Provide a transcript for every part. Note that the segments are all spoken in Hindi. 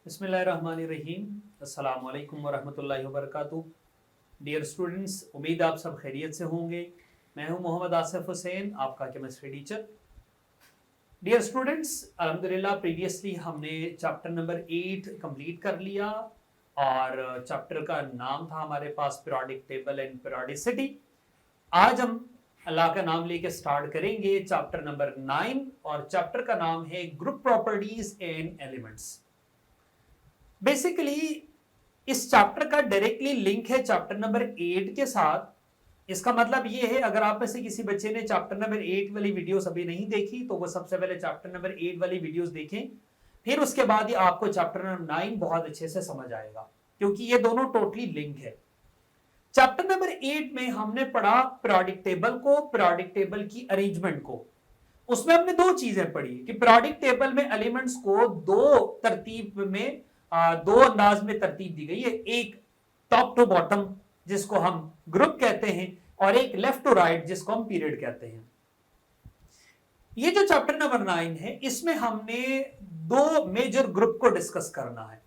बिस्मिल्लाहिर्रहमानिर्रहीम। अस्सलामु अलैकुम वरहमतुल्लाहि वबरकातुहू। डियर स्टूडेंट्स, उम्मीद आप सब खैरियत से होंगे। मैं हूं मोहम्मद आसिफ हुसैन, आपका केमिस्ट्री टीचर। डियर स्टूडेंट्स, अल्हम्दुलिल्लाह प्रीवियसली हमने चैप्टर नंबर 8 कंप्लीट कर लिया और चैप्टर का नाम था हमारे पास पीरियोडिक टेबल एंड पीरियोडिसिटी। आज हम अल्लाह का नाम लेके स्टार्ट करेंगे चैप्टर नंबर 9 और चैप्टर का नाम है group properties and elements. Basically इस चैप्टर का डायरेक्टली लिंक है चैप्टर नंबर 8 के साथ। इसका मतलब ये है, अगर आप में से किसी बच्चे ने चैप्टर नंबर 8 वाली वीडियोस अभी नहीं देखी तो वो सबसे पहले चैप्टर नंबर 8 वाली वीडियोस देखें, फिर उसके बाद ही आपको चैप्टर नंबर 9 बहुत अच्छे से समझ आएगा, क्योंकि ये दोनों टोटली लिंक है। चैप्टर नंबर 8 में हमने पढ़ा पीरियोडिक टेबल को, पीरियोडिक टेबल की अरेंजमेंट को। उसमें हमने दो चीजें पढ़ी कि पीरियोडिक टेबल में एलिमेंट्स को दो तरतीब में दो अंदाज में तरतीब दी गई है। एक टॉप टू बॉटम जिसको हम ग्रुप कहते हैं और एक लेफ्ट टू राइट जिसको हम पीरियड कहते हैं। ये जो चैप्टर नंबर 9 है इसमें हमने दो मेजर ग्रुप को डिस्कस करना है।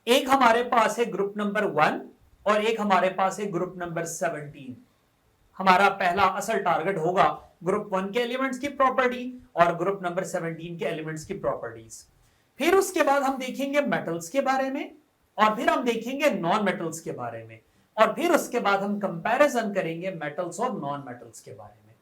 एक हमारे पास है ग्रुप नंबर 1 और एक हमारे पास है ग्रुप नंबर 17। हमारा पहला असल टारगेट होगा ग्रुप 1 के एलिमेंट्स की प्रॉपर्टी और ग्रुप नंबर 17 के एलिमेंट्स की प्रॉपर्टीज। फिर उसके बाद हम देखेंगे मेटल्स के बारे में और फिर हम देखेंगे नॉन मेटल्स के बारे में और फिर उसके बाद हम कंपैरिजन करेंगे मेटल्स और नॉन मेटल्स के बारे में।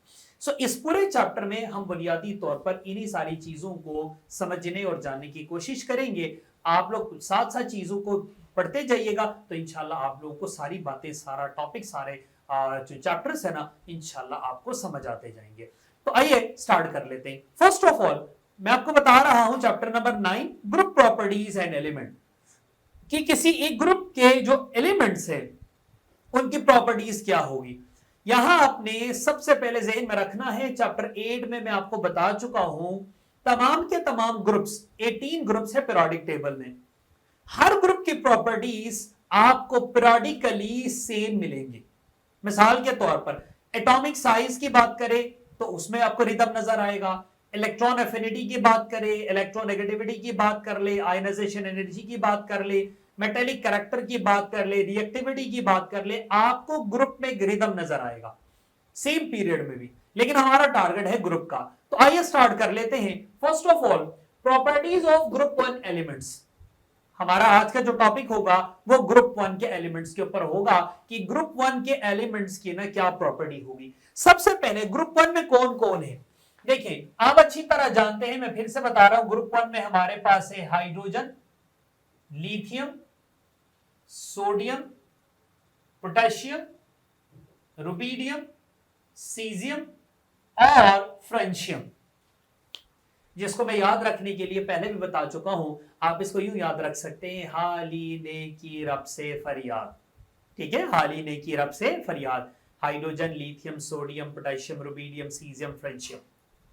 सो इस पूरे चैप्टर में हम बुनियादी तौर पर इन्हीं सारी चीजों को समझने और जानने की कोशिश करेंगे। आप लोग साथ साथ चीजों को पढ़ते जाइएगा तो इंशाल्लाह आप लोगों को सारी बातें, सारा टॉपिक, सारे जो चैप्टर्स है ना, इंशाल्लाह आपको समझ आते जाएंगे। तो आइए स्टार्ट कर लेते हैं। फर्स्ट ऑफ ऑल मैं आपको बता रहा हूं chapter number 9 group properties and element कि किसी एक ग्रुप के जो एलिमेंट्स है उनकी प्रॉपर्टीज क्या होगी। यहां आपने सबसे पहले ज़हन में रखना है, चैप्टर 8 में मैं आपको बता चुका हूं तमाम के तमाम ग्रुप्स, 18 ग्रुप्स है पीरियोडिक टेबल में। हर ग्रुप की प्रॉपर्टीज आपको पीरियोडिकली सेम मिलेंगी। मिसाल के तौर पर एटॉमिक साइज की बात करें तो उसमें आपको रिदम नजर आएगा। इलेक्ट्रॉन एफिनिटी की बात करें, इलेक्ट्रोनेगेटिविटी की बात कर ले, आयनाइजेशन एनर्जी की बात कर ले, मेटेलिक कैरेक्टर की बात कर ले, रिएक्टिविटी की बात कर ले, आपको ग्रुप में रिदम नजर आएगा सेम पीरियड में भी। लेकिन हमारा टारगेट है ग्रुप का, तो आइए स्टार्ट कर लेते हैं। First of all properties of group 1 elements. हमारा आज का जो टॉपिक होगा वो ग्रुप 1 के एलिमेंट्स के ऊपर होगा कि ग्रुप 1 के एलिमेंट्स की ना क्या प्रॉपर्टी होगी। सबसे पहले ग्रुप 1 में कौन कौन है देखें, आप अच्छी तरह जानते हैं, मैं फिर से बता रहा हूं। ग्रुप 1 में हमारे पास है hydrogen, lithium, sodium, potassium, rubidium, caesium और फ्रेंशियम, जिसको मैं याद रखने के लिए पहले भी बता चुका हूं। आप इसको यूं याद रख सकते हैं, हाली ने की रब से फरियाद। ठीक है, हाली ने की रब से फरियाद। Hydrogen, lithium, sodium, potassium, rubidium, caesium, francium.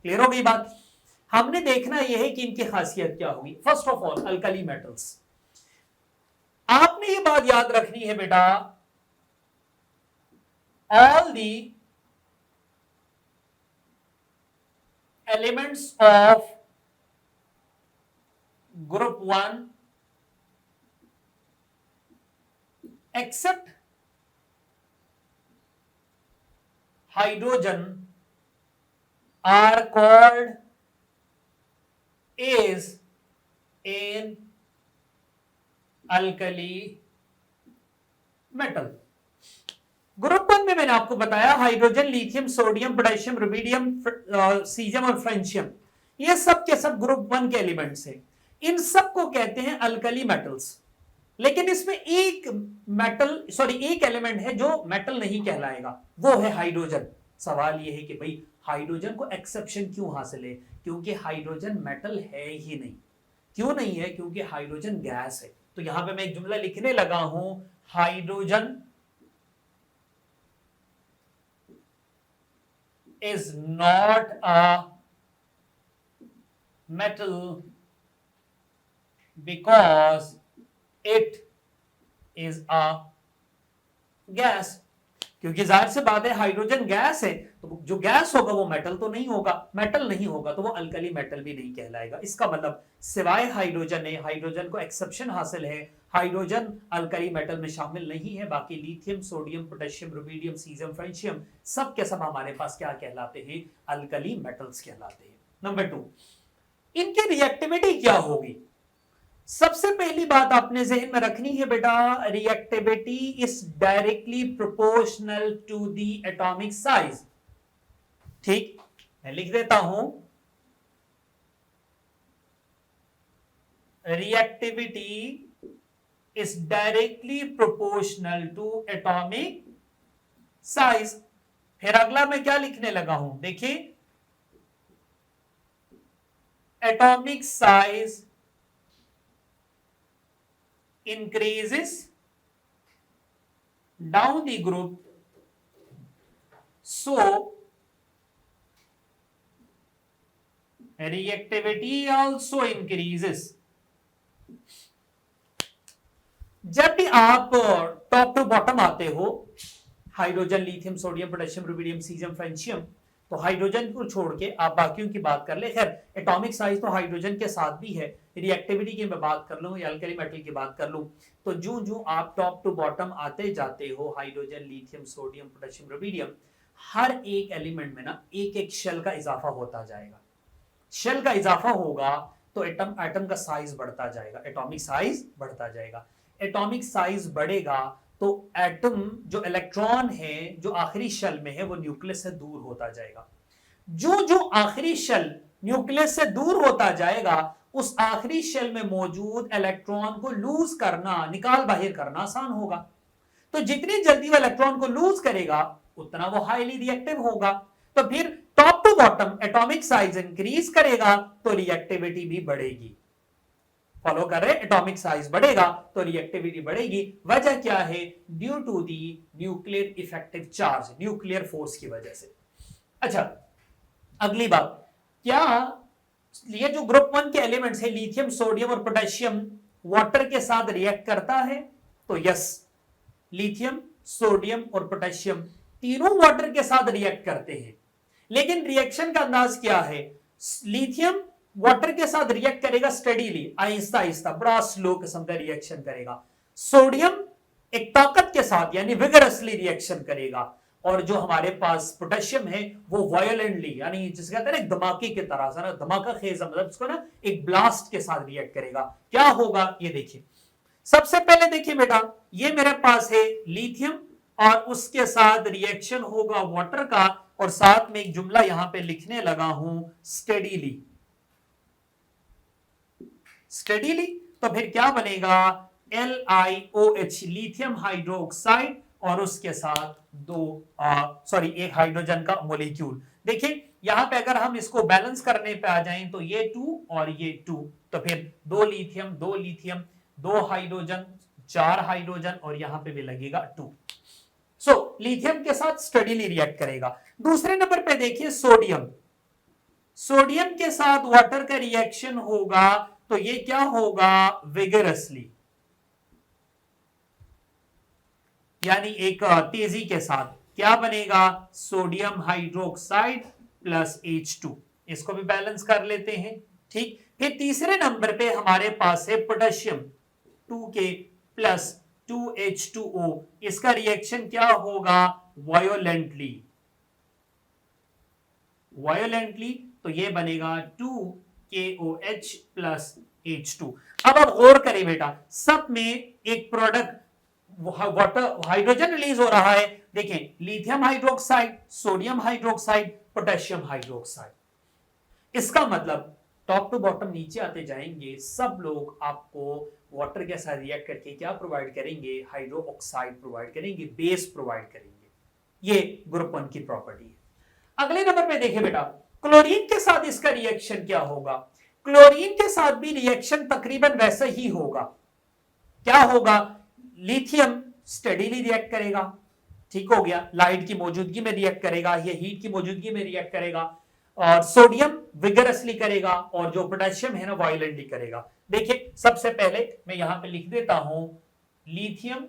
Clear हो गई बात। हमने देखना यह है कि इनकी खासियत क्या होगी। First of all alkali metals. आपने ये बात याद रखनी है बेटा, all the elements of group 1 except hydrogen are called as an alkali metal। Group 1 में मैंने आपको बताया hydrogen, lithium, sodium, potassium, rubidium, caesium और फ्रेंशियम, ये सब के सब ग्रुप 1 के एलिमेंट्स हैं। इन सब को कहते हैं अल्कली मेटल्स। लेकिन इसमें एक एक एलिमेंट है जो मेटल नहीं कहलाएगा, वो है हाइड्रोजन। सवाल यह है कि भाई हाइड्रोजन को एक्सेप्शन क्यों हासिल है, क्योंकि हाइड्रोजन मेटल है ही नहीं। क्यों नहीं है? क्योंकि हाइड्रोजन गैस है। तो यहां पे मैं एक जुमला लिखने लगा हूं, hydrogen is not a metal because it is a gas. क्योंकि जाहिर सी बात है हाइड्रोजन गैस है, जो गैस होगा वो मेटल तो नहीं होगा, मेटल नहीं होगा तो वो अल्कली मेटल भी नहीं कहलाएगा। इसका मतलब सिवाय हाइड्रोजन है, हाइड्रोजन को एक्सेप्शन हासिल है, हाइड्रोजन अल्कली मेटल में शामिल नहीं है, बाकी lithium, sodium, potassium, rubidium, caesium, francium सब के सब हमारे पास क्या कहलाते हैं, अल्कली मेटल्स कहलाते हैं। नंबर 2, इनकी रिएक्टिविटी क्या होगी। सबसे पहली बात आपने जहन में रखनी है बेटा, reactivity is directly proportional to the atomic size. ठीक, मैं लिख देता हूं, reactivity is directly proportional to atomic size. फिर अगला मैं क्या लिखने लगा हूं, देखिए, atomic size increases down the group, so reactivity also increases। जब भी आप टॉप टू बॉटम आते हो, hydrogen, lithium, sodium, potassium, rubidium, caesium, francium, तो हाइड्रोजन को छोड़ के आप बाकियों की बात कर ले। खैर एटॉमिक साइज तो हाइड्रोजन के साथ भी है, रिएक्टिविटी की मैं बात कर लूं या अल्कली मेटल की बात कर लूं, तो जो जो आप टॉप टू बॉटम आते जाते हो, hydrogen, lithium, sodium, potassium, rubidium, हर एक एलिमेंट में ना एक एक शेल का इजाफा होता जाएगा। शेल का इजाफा होगा तो एटम का साइज बढ़ता जाएगा, एटॉमिक साइज बढ़ता जाएगा। एटॉमिक साइज बढ़ेगा तो एटम जो इलेक्ट्रॉन है जो आखिरी शेल में है वो न्यूक्लियस से दूर होता जाएगा। जो जो आखिरी शेल न्यूक्लियस से दूर होता जाएगा, उस आखिरी शेल में मौजूद इलेक्ट्रॉन को लूज करना, निकाल बाहर करना आसान होगा। तो जितनी जल्दी वो इलेक्ट्रॉन को लूज करेगा उतना वो हाईली रिएक्टिव होगा। तो फिर top to bottom atomic size increase करेगा तो रिएक्टिविटी भी बढ़ेगी। फॉलो कर रहे, एटॉमिक साइज बढ़ेगा तो रिएक्टिविटी बढ़ेगी। वजह क्या है, due to the nuclear effective charge, nuclear force की वजह से। अच्छा, अगली बात, क्या ये जो ग्रुप 1 के एलिमेंट्स है, लिथियम, सोडियम और पोटेशियम, वाटर के साथ रिएक्ट करता है? तो यस, लिथियम, सोडियम और पोटेशियम तीनों वाटर के साथ रिएक्ट करते हैं। लेकिन रिएक्शन का अंदाज क्या है, लिथियम वाटर के साथ रिएक्ट करेगा स्टडीली, आहिस्ता आहिस्ता, बड़ा स्लो किस्म का रिएक्शन करेगा। सोडियम एक ताकत के साथ यानी विगरसली रिएक्शन करेगा, और जो हमारे पास पोटेशियम है वो वायलेंटली, यानी जिसे कहते हैं ना धमाके की तरह से, ना धमाका खेज, मतलब इसको ना एक ब्लास्ट के साथ रिएक्ट करेगा। क्या होगा ये देखिए, सबसे पहले देखिए बेटा, ये मेरे पास है लिथियम और उसके साथ रिएक्शन होगा वाटर का, और साथ में एक जुमला यहां पे लिखने लगा हूं, स्टेडीली। स्टेडीली तो फिर क्या बनेगा, LiOH, लिथियम हाइड्रोक्साइड, और उसके साथ एक हाइड्रोजन का मोलिक्यूल। देखिए यहां पे अगर हम इसको बैलेंस करने पे आ जाएं तो ये 2 और ये 2, तो फिर 2 लिथियम 2 लिथियम, 2 हाइड्रोजन 4 हाइड्रोजन, और यहां पे भी लगेगा 2। सो लिथियम के साथ स्टडीली रिएक्ट करेगा। दूसरे नंबर पे देखिए सोडियम, सोडियम के साथ वाटर का रिएक्शन होगा तो ये क्या होगा, विगरसली, यानी एक तेजी के साथ। क्या बनेगा, सोडियम हाइड्रोक्साइड प्लस H2, इसको भी बैलेंस कर लेते हैं। ठीक, फिर तीसरे नंबर पे हमारे पास है पोटेशियम 2K प्लस 2H2O, इसका रिएक्शन क्या होगा, वायोलेंटली, वायोलेंटली, तो ये बनेगा 2KOH प्लस H2। अब आप गौर करें बेटा, सब में एक प्रोडक्ट वाटर हाइड्रोजन रिलीज हो रहा है। देखें, lithium hydroxide, sodium hydroxide, potassium hydroxide. इसका मतलब टॉप टू बॉटम नीचे आते जाएंगे, सब लोग आपको वाटर के साथ रिएक्ट करके क्या प्रोवाइड करेंगे, हाइड्रो ऑक्साइड प्रोवाइड करेंगे, बेस प्रोवाइड करेंगे। ये ग्रुप 1 की प्रॉपर्टी है। अगले नंबर पे देखिए बेटा, क्लोरीन के साथ इसका रिएक्शन क्या होगा। क्लोरीन के साथ भी रिएक्शन तकरीबन वैसा ही होगा। क्या होगा, लिथियम स्टेडीली रिएक्ट करेगा, ठीक हो गया, लाइट की मौजूदगी में रिएक्ट करेगा, ये हीट की मौजूदगी में रिएक्ट करेगा, और सोडियम विगरसली करेगा, और जो पोटेशियम है ना वायलेंटली करेगा। देखिए सबसे पहले मैं यहां पे लिख देता हूं, लिथियम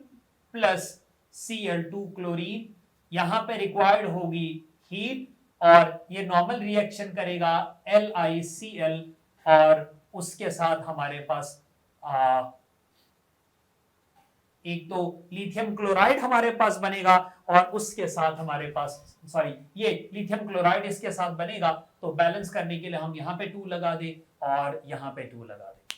प्लस Cl2 क्लोरीन, यहां पे रिक्वायर्ड होगी हीट, और ये नॉर्मल रिएक्शन करेगा LiCl और उसके साथ हमारे पास एक तो लिथियम क्लोराइड हमारे पास बनेगा और उसके साथ हमारे पास सॉरी ये लिथियम क्लोराइड इसके साथ बनेगा, तो बैलेंस करने के लिए हम यहां पे 2 लगा दे और यहां पे 2 लगा दे।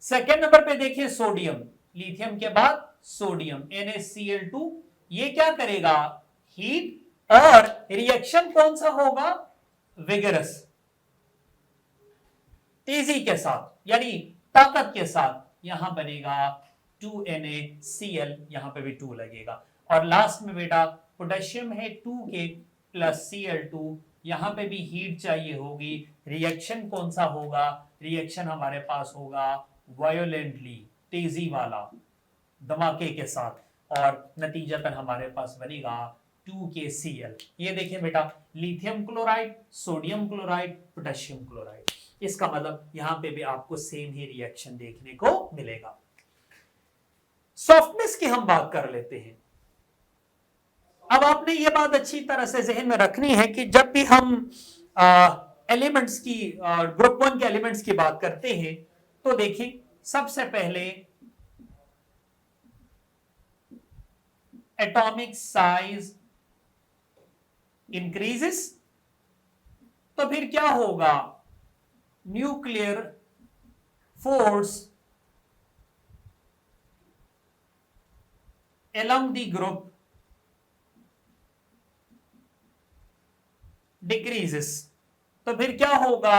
सेकेंड नंबर पे देखिए सोडियम, लिथियम के बाद सोडियम NaCl2, ये क्या करेगा, हीट और रिएक्शन कौन सा होगा, विगरस, तेजी के साथ यानी ताकत के साथ, यहां बनेगा 2NaCl, यहां पे भी 2 लगेगा। और लास्ट में बेटा पोटेशियम है 2K प्लस Cl2, यहां पे भी हीट चाहिए होगी, रिएक्शन कौन सा होगा, रिएक्शन हमारे पास होगा वायोलेंटली, तेजी वाला, धमाके के साथ, और नतीजतन हमारे पास बनेगा 2KCl। ये देखिए बेटा, lithium chloride, sodium chloride, potassium chloride, इसका मतलब यहां पे भी आपको सेम ही रिएक्शन देखने को मिलेगा। सॉफ्टनेस की हम बात कर लेते हैं। अब आपने ये बात अच्छी तरह से जहन में रखनी है कि जब भी हम एलिमेंट्स की ग्रुप 1 के एलिमेंट्स की बात करते हैं तो देखिए सबसे पहले एटॉमिक साइज इंक्रीजेस, तो फिर क्या होगा, nuclear force along the group decreases, तो फिर क्या होगा,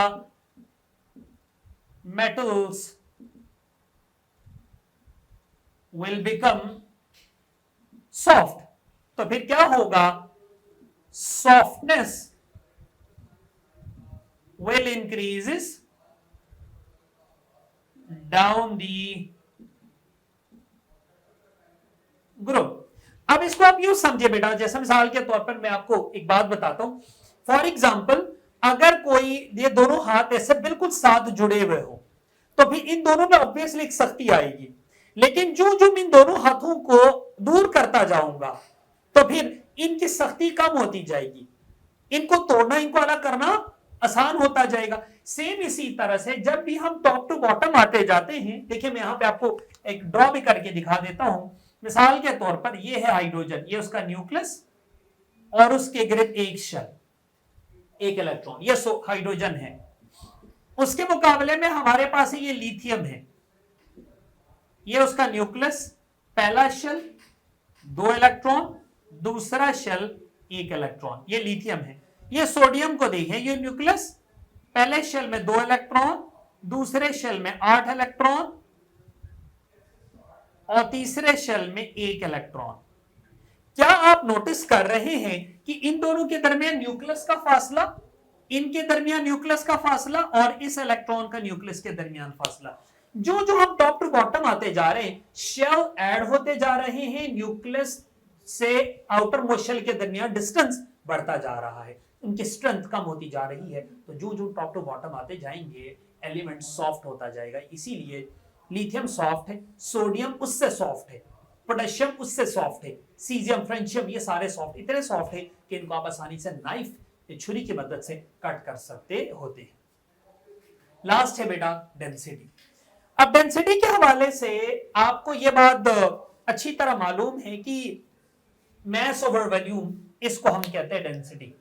metals will become soft, तो फिर क्या होगा, softness will increases down the group. अब इसको आप यूं समझिए बेटा, जैसे मिसाल के तौर पर मैं आपको एक बात बताता हूं, फॉर एग्जाम्पल अगर कोई ये दोनों हाथ ऐसे बिल्कुल साथ जुड़े हुए हो तो फिर इन दोनों में ऑब्वियसली एक सख्ती आएगी, लेकिन जो जो इन दोनों हाथों को दूर करता जाऊंगा तो फिर इनकी सख्ती कम होती जाएगी, इनको तोड़ना, इनको अलग करना आसान होता जाएगा। सेम इसी तरह से जब भी हम टॉप टू बॉटम आते जाते हैं, देखिए मैं यहां पे आपको एक ड्रॉ भी करके दिखा देता हूं, मिसाल के तौर पर ये है हाइड्रोजन, ये उसका न्यूक्लियस और उसके गिर्द एक शेल, एक इलेक्ट्रॉन, ये हाइड्रोजन है। उसके मुकाबले में हमारे पास ये लिथियम है, ये उसका न्यूक्लियस, पहला शेल 2 इलेक्ट्रॉन, दूसरा शेल 1 इलेक्ट्रॉन, ये लिथियम है। ये सोडियम को देखें, ये न्यूक्लियस, पहले शेल में 2 इलेक्ट्रॉन, दूसरे शेल में 8 इलेक्ट्रॉन और तीसरे शेल में 1 इलेक्ट्रॉन। क्या आप नोटिस कर रहे हैं कि इन दोनों के दरमियान न्यूक्लियस का फासला, इनके दरमियान न्यूक्लियस का फासला और इस इलेक्ट्रॉन का न्यूक्लियस के दरमियान फासला, जो जो हम टॉप टू बॉटम आते जा रहे हैं, शेल ऐड होते जा रहे हैं, न्यूक्लियस से आउटर मोस्ट शेल के दरमियान डिस्टेंस बढ़ता जा रहा है, उनकी स्ट्रेंथ कम होती जा रही है। तो जो जो टॉप टू बॉटम आते जाएंगे एलिमेंट सॉफ्ट होता जाएगा। इसीलिए लिथियम सॉफ्ट है, सोडियम उससे सॉफ्ट है, पोटेशियम उससे सॉफ्ट है, सीजियम, फ्रेंशियम, ये सारे सॉफ्ट, इतने सॉफ्ट है कि इनको आप आसानी से नाइफ या छुरी की मदद से कट कर सकते होते हैं। लास्ट है बेटा डेंसिटी। अब डेंसिटी के हवाले से आपको यह बात अच्छी तरह मालूम है कि मैस ओवर वॉल्यूम, इसको हम कहते हैं density,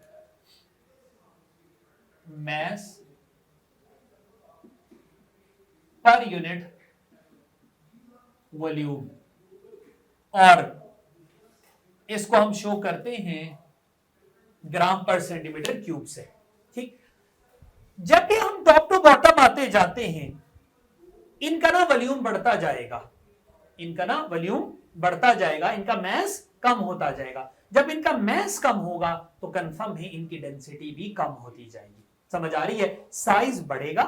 mass per unit volume, और इसको हम शो करते हैं ग्राम पर सेंटीमीटर क्यूब से। ठीक, जब भी हम टॉप टू बॉटम आते जाते हैं इनका ना वॉल्यूम बढ़ता जाएगा, इनका ना वॉल्यूम बढ़ता जाएगा, इनका मैस कम होता जाएगा। जब इनका मैस कम होगा तो कंफर्म है इनकी डेंसिटी भी कम होती जाएगी। समझ आ रही है, साइज बढ़ेगा,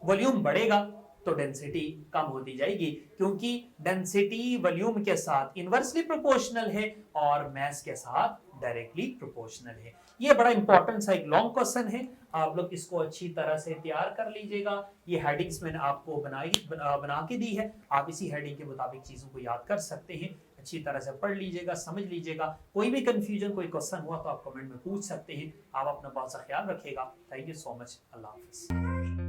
वॉल्यूम बढ़ेगा तो डेंसिटी कम होती जाएगी, क्योंकि डेंसिटी वॉल्यूम के साथ इनवर्सली प्रोपोर्शनल है और मैस के साथ डायरेक्टली प्रोपोर्शनल है। ये बड़ा इंपॉर्टेंट सा एक लॉन्ग क्वेश्चन है, आप लोग इसको अच्छी तरह से तैयार कर लीजिएगा। ये हेडिंग्स मैंने आपको बना के दी है, आप इसी हेडिंग के मुताबिक चीजों को याद कर सकते हैं। अच्छी तरह से पढ़ लीजिएगा, समझ लीजिएगा। कोई भी कंफ्यूजन, कोई क्वेश्चन हुआ तो आप कमेंट में पूछ सकते हैं। आप अपना बहुत सा ख्याल रखिएगा। Thank you so much. अल्लाह हाफिज़।